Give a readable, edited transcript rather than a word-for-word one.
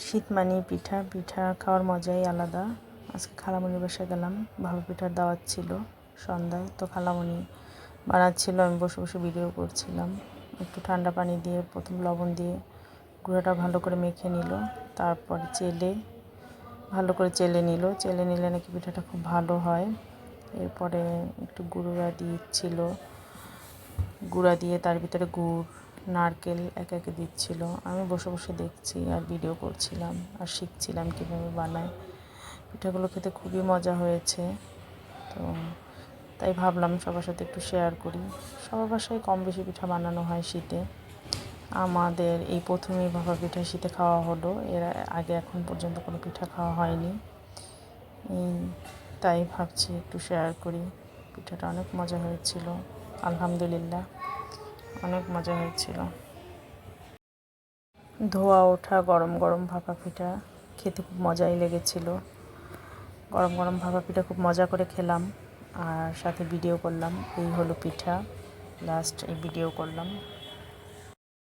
শীত মানেই পিঠা, পিঠা খাওয়ার মজাই আলাদা। আজকে খালামণির বাসায় গেলাম, ভাপা পিঠার দাওয়াত ছিল সন্ধ্যায়। তো খালামণি বানাচ্ছিল, আমি বসে বসে ভিডিও করছিলাম। একটু ঠান্ডা পানি দিয়ে প্রথম লবণ দিয়ে গুঁড়োটা ভালো করে মেখে নিল, তারপরে ভালো করে চেলে নিলে নাকি পিঠাটা খুব ভালো হয়। এরপরে একটু গুঁড়া দিয়ে তার ভিতরে গুড়, নারকেল একে একে দিচ্ছিল। আমি বসে বসে দেখছি আর ভিডিও করছিলাম আর শিখছিলাম কীভাবে বানায়। পিঠাগুলো খেতে খুবই মজা হয়েছে। তো তাই ভাবলাম সবার সাথে একটু শেয়ার করি। সবার বাসায় কম বেশি পিঠা বানানো হয় শীতে। আমাদের এই প্রথমেই ভাপা পিঠা শীতে খাওয়া হলো, এর আগে এখন পর্যন্ত কোনো পিঠা খাওয়া হয়নি। তাই ভাবছি একটু শেয়ার করি। পিঠাটা অনেক মজা হয়েছিল, আলহামদুলিল্লাহ অনেক মজা হয়েছিল। ধোয়া ওঠা গরম গরম ভাপা পিঠা খেতে খুব মজাই লেগেছিল। গরম গরম ভাপা পিঠা খুব মজা করে খেলাম আর সাথে ভিডিও করলাম। এই হলো পিঠা, লাস্ট এই ভিডিও করলাম।